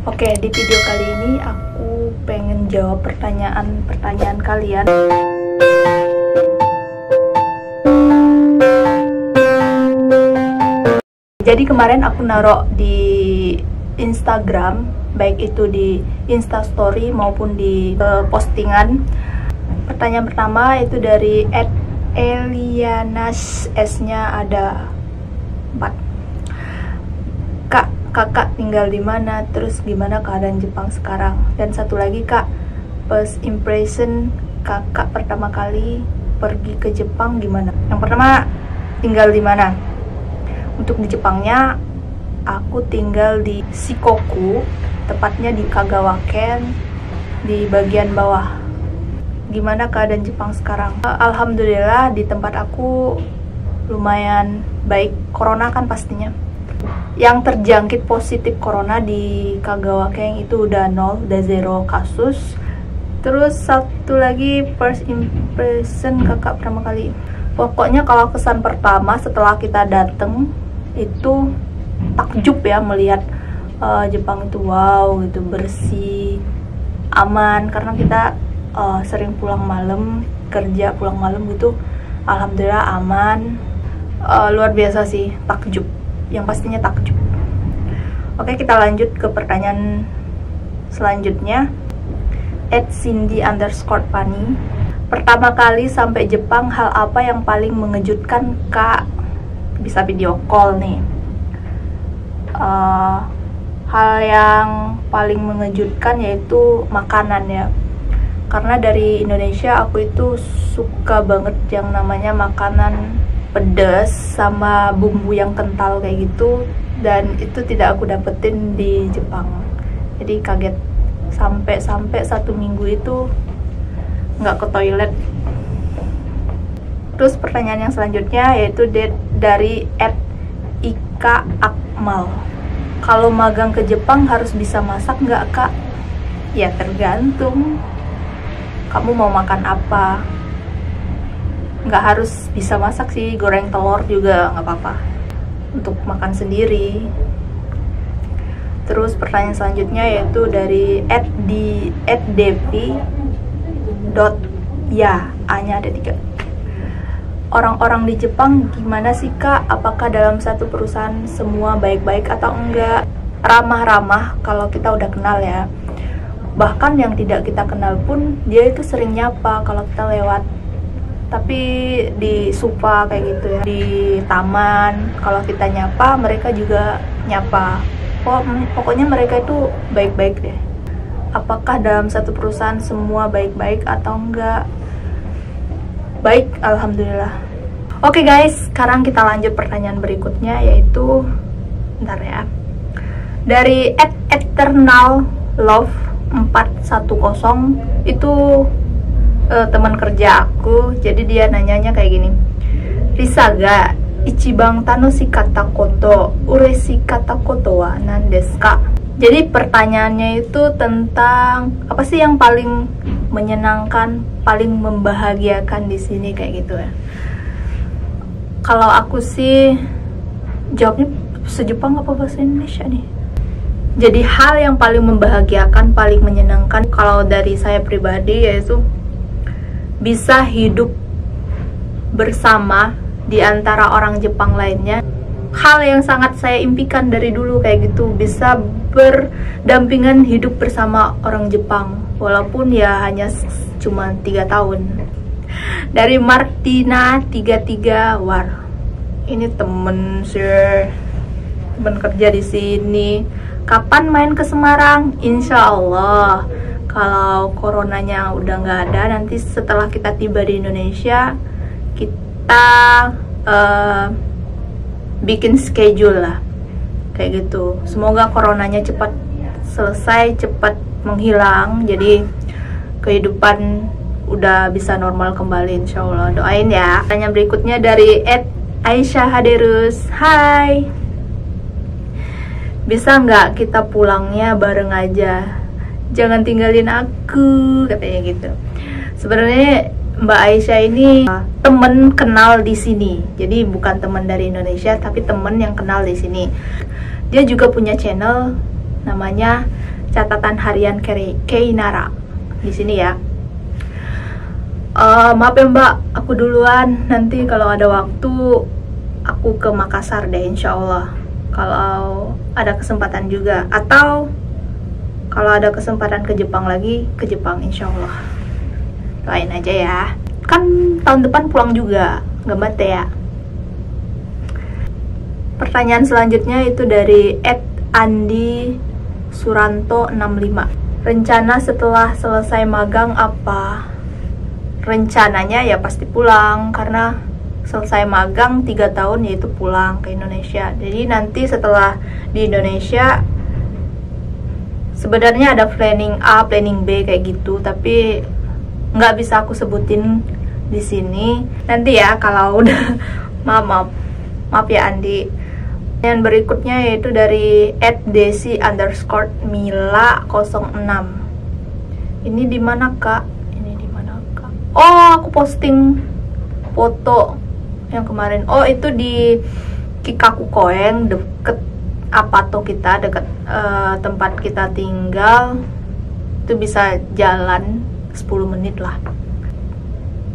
Oke, di video kali ini aku pengen jawab pertanyaan-pertanyaan kalian. Jadi kemarin aku naruh di Instagram, baik itu di Instastory maupun di postingan. Pertanyaan pertama itu dari @Elianas, S-nya ada 4. Kakak tinggal di mana? Terus gimana keadaan Jepang sekarang? Dan satu lagi, Kak, first impression kakak pertama kali pergi ke Jepang gimana? Yang pertama, tinggal di mana? Untuk di Jepangnya, aku tinggal di Shikoku, tepatnya di Kagawa-ken, di bagian bawah. Gimana keadaan Jepang sekarang? Alhamdulillah di tempat aku lumayan baik. Corona kan pastinya. Yang terjangkit positif corona di Kagawa-ken itu udah 0, udah 0 kasus. Terus satu lagi, first impression kakak pertama kali. Pokoknya kalau kesan pertama setelah kita dateng itu takjub ya, melihat Jepang itu wow gitu, bersih, aman, karena kita sering pulang malam, kerja pulang malam gitu. Alhamdulillah aman. Luar biasa sih, takjub, yang pastinya takjub. Oke, kita lanjut ke pertanyaan selanjutnya. @Cindy_Funny. Pertama kali sampai Jepang, hal apa yang paling mengejutkan, Kak? Bisa video call nih. Hal yang paling mengejutkan yaitu makanan ya, karena dari Indonesia aku itu suka banget yang namanya makanan pedas sama bumbu yang kental kayak gitu, dan itu tidak aku dapetin di Jepang. Jadi kaget, sampai 1 minggu itu nggak ke toilet. Terus pertanyaan yang selanjutnya yaitu dari @Ika Akmal. Kalau magang ke Jepang harus bisa masak nggak, Kak? Ya tergantung kamu mau makan apa. Nggak harus bisa masak sih, goreng telur juga nggak apa-apa untuk makan sendiri. Terus pertanyaan selanjutnya yaitu dari @devi.ya, A-nya ada 3. Orang-orang di Jepang gimana sih, Kak? Apakah dalam satu perusahaan semua baik-baik atau enggak? Ramah-ramah kalau kita udah kenal ya. Bahkan yang tidak kita kenal pun dia itu sering nyapa kalau kita lewat. Tapi di supa kayak gitu ya, di taman kalau kita nyapa, mereka juga nyapa. Pokoknya mereka itu baik-baik deh. Apakah dalam satu perusahaan semua baik-baik atau enggak? Baik, alhamdulillah. Oke guys, sekarang kita lanjut pertanyaan berikutnya, yaitu bentar ya, dari @eternallove410. Itu teman kerja aku. Jadi dia nanyanya kayak gini, Risaga ichibang tanoshi kata koto ureshi kata koto wa nan desu ka? Jadi pertanyaannya itu tentang apa sih yang paling menyenangkan, paling membahagiakan di sini kayak gitu ya. Kalau aku sih jawabnya se-Jepang apa bahasa Indonesia nih. Jadi hal yang paling membahagiakan, paling menyenangkan kalau dari saya pribadi yaitu bisa hidup bersama di antara orang Jepang lainnya. Hal yang sangat saya impikan dari dulu kayak gitu, bisa berdampingan hidup bersama orang Jepang, walaupun ya hanya cuma 3 tahun. Dari Martina 33 War. Ini temen kerja di sini. Kapan main ke Semarang? Insya Allah. Kalau coronanya udah nggak ada, nanti setelah kita tiba di Indonesia, kita bikin schedule lah, kayak gitu. Semoga coronanya cepat selesai, cepat menghilang, jadi kehidupan udah bisa normal kembali, insya Allah. Doain ya. Pertanyaan berikutnya dari @Aisyah Haderus. Hai, bisa nggak kita pulangnya bareng aja? Jangan tinggalin aku, katanya gitu. Sebenarnya Mbak Aisyah ini temen kenal di sini, jadi bukan teman dari Indonesia, tapi temen yang kenal di sini. Dia juga punya channel namanya catatan harian Keinara di sini ya. Maaf ya Mbak, aku duluan. Nanti kalau ada waktu aku ke Makassar deh, insya Allah. Kalau ada kesempatan juga, atau kalau ada kesempatan ke Jepang lagi, ke Jepang insya Allah. Doain aja ya. Kan tahun depan pulang juga, gambatte ya. Pertanyaan selanjutnya itu dari @Andi Suranto 65. Rencana setelah selesai magang apa? Rencananya ya pasti pulang, karena selesai magang 3 tahun yaitu pulang ke Indonesia. Jadi nanti setelah di Indonesia sebenarnya ada planning A, planning B kayak gitu, tapi nggak bisa aku sebutin di sini. Nanti ya kalau udah maaf ya Andi. Yang berikutnya yaitu dari @desi_mila06. Ini di mana Kak? Ini di mana Kak? Oh, aku posting foto yang kemarin. Oh, itu di Kikakukoen, deket Apato kita, deket tempat kita tinggal. Itu bisa jalan 10 menit lah.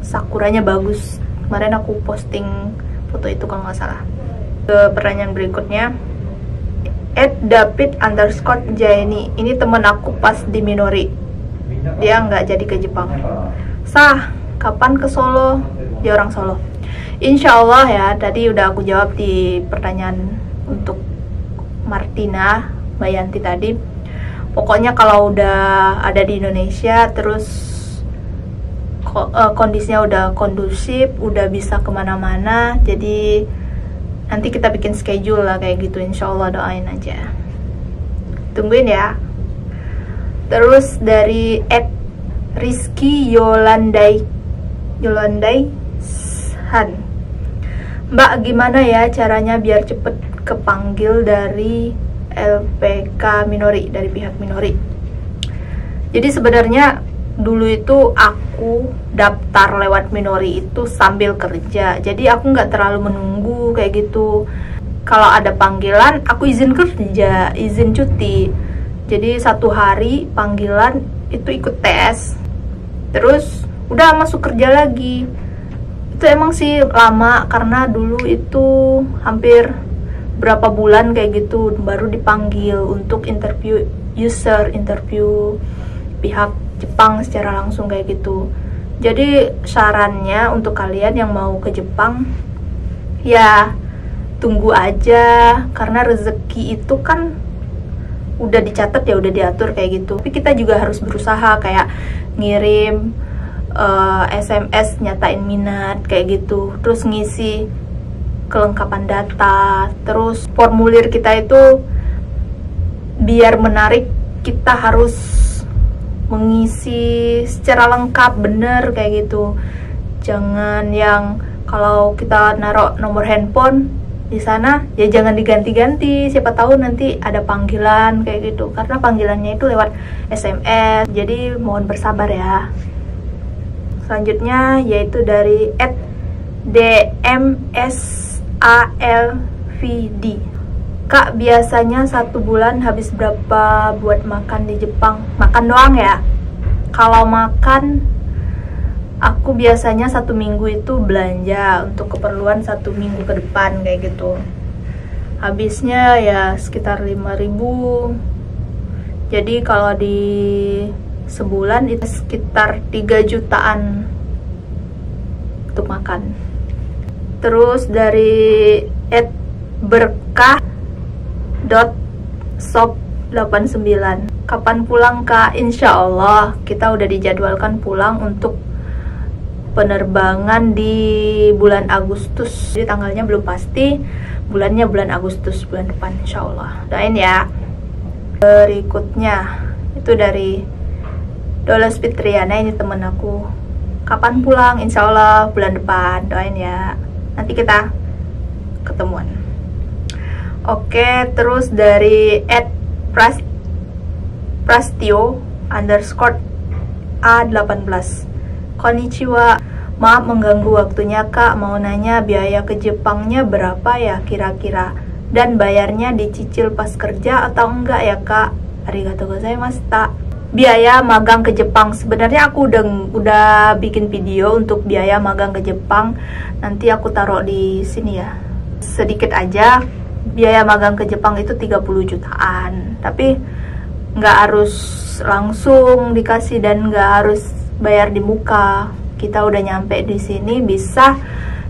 Sakuranya bagus. Kemarin aku posting foto itu kalau nggak salah. Ke pertanyaan berikutnya, @David_Jaini. Ini temen aku pas di Minori, dia nggak jadi ke Jepang. Sah, kapan ke Solo? Dia orang Solo. Insya Allah ya. Tadi udah aku jawab di pertanyaan untuk Martina Bayanti tadi. Pokoknya kalau udah ada di Indonesia, terus kondisinya udah kondusif, udah bisa kemana-mana, jadi nanti kita bikin schedule lah kayak gitu. Insya Allah, doain aja, tungguin ya. Terus dari @Rizky Yolandai Han. Mbak, gimana ya caranya biar cepet kepanggil dari LPK Minori, dari pihak Minori? Jadi sebenarnya dulu itu aku daftar lewat Minori itu sambil kerja, jadi aku nggak terlalu menunggu kayak gitu. Kalau ada panggilan, aku izin kerja, izin cuti. Jadi 1 hari panggilan itu ikut tes, terus udah masuk kerja lagi. Itu emang sih lama, karena dulu itu hampir berapa bulan kayak gitu baru dipanggil untuk interview user, interview pihak Jepang secara langsung kayak gitu. Jadi sarannya untuk kalian yang mau ke Jepang, ya tunggu aja, karena rezeki itu kan udah dicatat ya, udah diatur kayak gitu. Tapi kita juga harus berusaha, kayak ngirim SMS nyatain minat kayak gitu, terus ngisi kelengkapan data, terus formulir kita itu biar menarik kita harus mengisi secara lengkap, bener kayak gitu. Jangan yang kalau kita naruh nomor handphone di sana ya jangan diganti-ganti, siapa tahu nanti ada panggilan kayak gitu, karena panggilannya itu lewat SMS. Jadi mohon bersabar ya. Selanjutnya yaitu dari @DMSALVD. Kak, biasanya 1 bulan habis berapa buat makan di Jepang? Makan doang ya? Kalau makan, aku biasanya 1 minggu itu belanja untuk keperluan 1 minggu ke depan kayak gitu. Habisnya ya sekitar 5.000. Jadi kalau di sebulan itu sekitar 3 jutaan untuk makan. Terus dari @berkah.shop89. Kapan pulang Kak? Insya Allah kita udah dijadwalkan pulang untuk penerbangan di bulan Agustus. Jadi tanggalnya belum pasti, bulannya bulan Agustus, bulan depan insya Allah. Doain ya. Berikutnya itu dari Dolos Fitriana, ini temen aku. Kapan pulang? Insya Allah bulan depan, doain ya. Nanti kita ketemuan. Oke, terus dari @prastio_A18. Konnichiwa, maaf mengganggu waktunya Kak, mau nanya biaya ke Jepangnya berapa ya kira-kira, dan bayarnya dicicil pas kerja atau enggak ya Kak? Arigatou gozaimashita. Biaya magang ke Jepang, sebenarnya aku udah bikin video untuk biaya magang ke Jepang. Nanti aku taruh di sini ya. Sedikit aja, biaya magang ke Jepang itu 30 jutaan. Tapi nggak harus langsung dikasih dan nggak harus bayar di muka. Kita udah nyampe di sini, bisa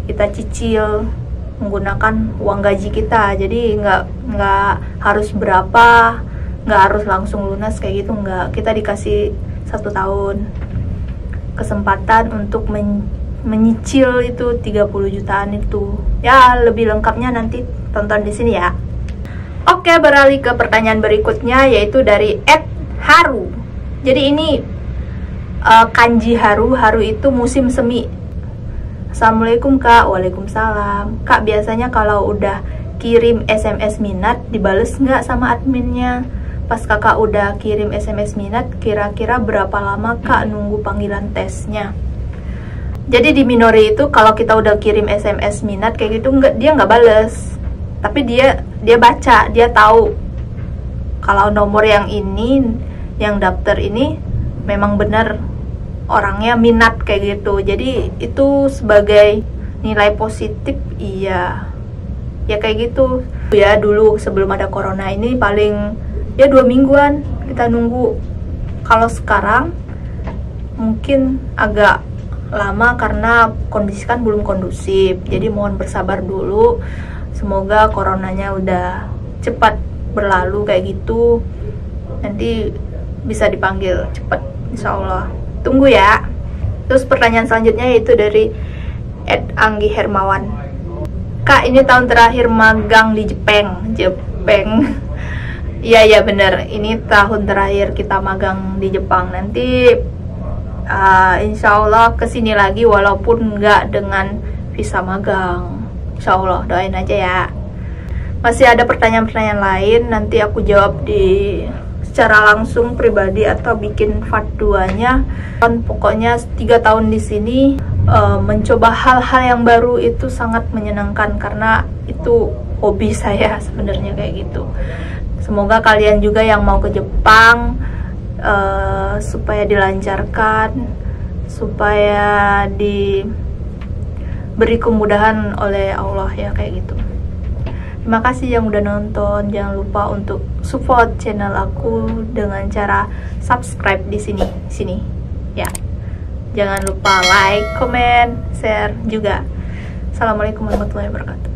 kita cicil menggunakan uang gaji kita. Jadi nggak harus berapa, nggak harus langsung lunas kayak gitu, nggak. Kita dikasih 1 tahun kesempatan untuk menyicil itu 30 jutaan itu. Ya, lebih lengkapnya nanti tonton di sini ya. Oke, beralih ke pertanyaan berikutnya, yaitu dari @haru. Jadi ini kanji haru. Haru itu musim semi. Assalamualaikum Kak. Waalaikumsalam. Kak, biasanya kalau udah kirim SMS minat dibales nggak sama adminnya? Pas kakak udah kirim SMS minat, kira-kira berapa lama Kak nunggu panggilan tesnya? Jadi di Minori itu kalau kita udah kirim SMS minat kayak gitu, dia nggak bales. Tapi dia baca, dia tahu kalau nomor yang ini, yang daftar ini memang benar orangnya minat kayak gitu. Jadi itu sebagai nilai positif, iya. Ya kayak gitu. Ya dulu sebelum ada corona ini paling ya 2 mingguan kita nunggu. Kalau sekarang mungkin agak lama karena kondisi kan belum kondusif. Jadi mohon bersabar dulu. Semoga coronanya udah cepat berlalu kayak gitu. Nanti bisa dipanggil cepat, insya Allah. Tunggu ya. Terus pertanyaan selanjutnya yaitu dari @Anggi Hermawan. Kak, ini tahun terakhir magang di Jepang. Iya bener, ini tahun terakhir kita magang di Jepang. Nanti insya Allah kesini lagi walaupun nggak dengan visa magang. Insya Allah, doain aja ya. Masih ada pertanyaan-pertanyaan lain, nanti aku jawab secara langsung pribadi atau bikin part 2-nya. Pokoknya 3 tahun di sini mencoba hal-hal yang baru itu sangat menyenangkan karena itu hobi saya sebenarnya kayak gitu. Semoga kalian juga yang mau ke Jepang supaya dilancarkan, supaya diberi kemudahan oleh Allah ya kayak gitu. Terima kasih yang udah nonton. Jangan lupa untuk support channel aku dengan cara subscribe di sini ya. Jangan lupa like, comment, share juga. Assalamualaikum warahmatullahi wabarakatuh.